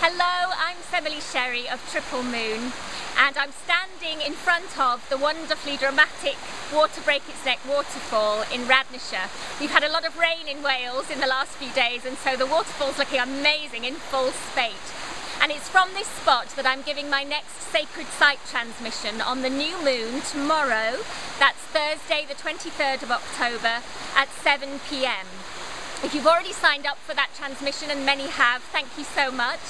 Hello, I'm Emily Sherry of Triple Moon, and I'm standing in front of the wonderfully dramatic Water-Break-Its-Neck Waterfall in Radnorshire. We've had a lot of rain in Wales in the last few days, and so the waterfall's looking amazing in full spate. And it's from this spot that I'm giving my next Sacred Site transmission on the new moon tomorrow. That's Thursday the 23rd of October at 7 p.m. If you've already signed up for that transmission, and many have, thank you so much.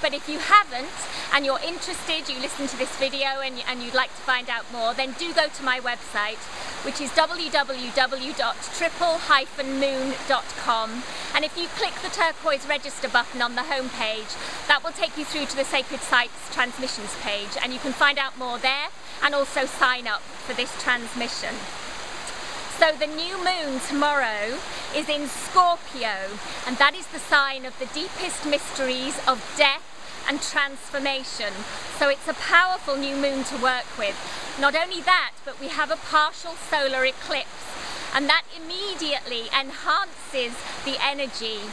But if you haven't, and you're interested, you listen to this video and you'd like to find out more, then do go to my website, which is www.triple-moon.com. And if you click the turquoise register button on the homepage, that will take you through to the Sacred Sites transmissions page, and you can find out more there and also sign up for this transmission. So the new moon tomorrow is in Scorpio, and that is the sign of the deepest mysteries of death and transformation. So it's a powerful new moon to work with. Not only that, but we have a partial solar eclipse, and that immediately enhances the energy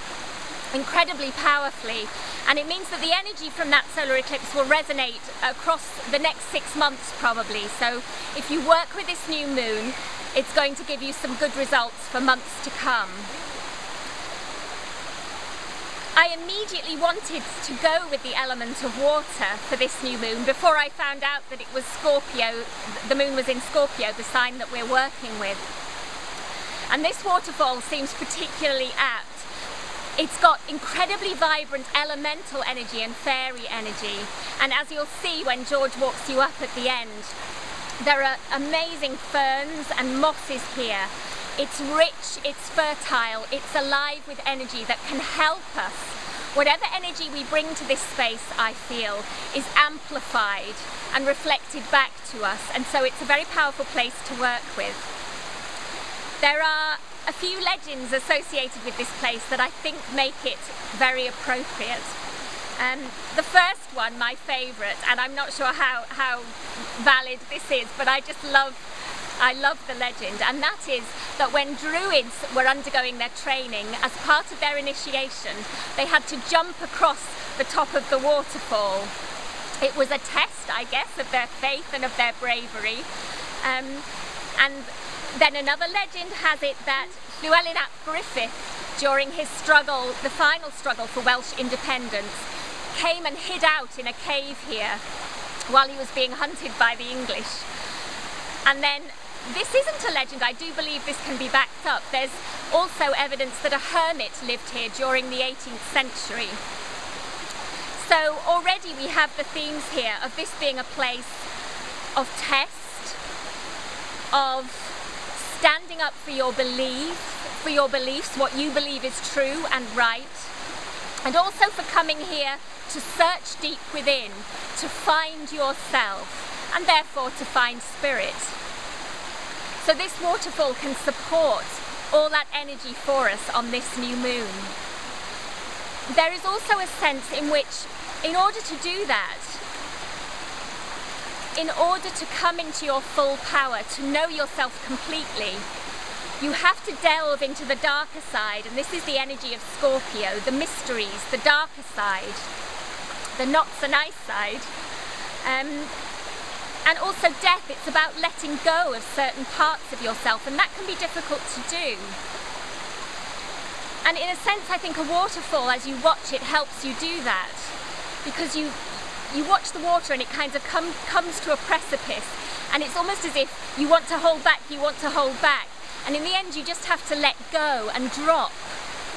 incredibly powerfully, and it means that the energy from that solar eclipse will resonate across the next 6 months probably. So if you work with this new moon, it's going to give you some good results for months to come. I immediately wanted to go with the element of water for this new moon before I found out that it was Scorpio, the moon was in Scorpio, the sign that we're working with. And this waterfall seems particularly apt. It's got incredibly vibrant elemental energy and fairy energy, and as you'll see when George walks you up at the end, there are amazing ferns and mosses here. It's rich, it's fertile, it's alive with energy that can help us. Whatever energy we bring to this space, I feel, is amplified and reflected back to us, and so it's a very powerful place to work with. There are a few legends associated with this place that I think make it very appropriate. The first one, my favourite, and I'm not sure how valid this is, but I love the legend, and that is that when Druids were undergoing their training, as part of their initiation, they had to jump across the top of the waterfall. It was a test, I guess, of their faith and of their bravery. And then another legend has it that Llewellyn ap Griffith, during his struggle, the final struggle for Welsh independence, came and hid out in a cave here while he was being hunted by the English. And then, this isn't a legend, I do believe this can be backed up. There's also evidence that a hermit lived here during the 18th century. So already we have the themes here of this being a place of test, of standing up for your beliefs, what you believe is true and right, and also for coming here to search deep within, to find yourself, and therefore to find spirit. So this waterfall can support all that energy for us on this new moon. There is also a sense in which, in order to do that, in order to come into your full power, to know yourself completely, you have to delve into the darker side, and this is the energy of Scorpio, the mysteries, the darker side, the not so nice side. And also death, it's about letting go of certain parts of yourself, and that can be difficult to do. And in a sense, I think a waterfall, as you watch it, helps you do that, because you watch the water and it kind of comes to a precipice, and it's almost as if you want to hold back, and in the end you just have to let go and drop,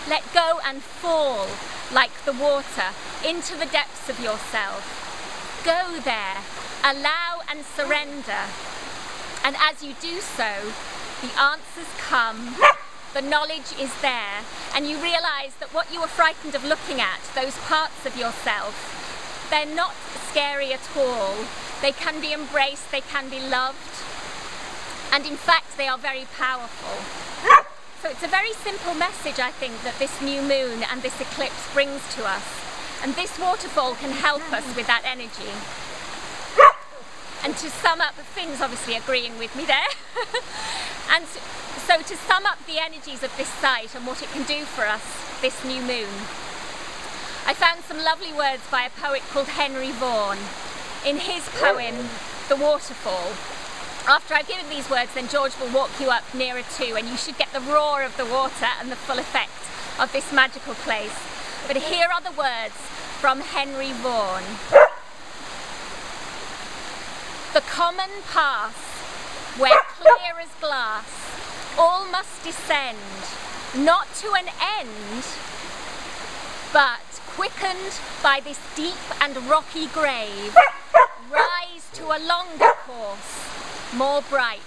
let go and fall like the water into the depths of yourself. Go there, allow and surrender, and as you do so, the answers come, the knowledge is there, and you realise that what you were frightened of looking at, those parts of yourself, they're not scary at all. They can be embraced, they can be loved, and in fact they are very powerful. So it's a very simple message, I think, that this new moon and this eclipse brings to us, and this waterfall can help us with that energy. And to sum up, Finn's obviously agreeing with me there, and so to sum up the energies of this site and what it can do for us, this new moon, I found some lovely words by a poet called Henry Vaughan. In his poem, The Waterfall, after I've given these words, then George will walk you up nearer to, and you should get the roar of the water and the full effect of this magical place. But here are the words from Henry Vaughan. The common path, where clear as glass, all must descend, not to an end, but quickened by this deep and rocky grave, rise to a longer course, more bright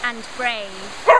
and brave.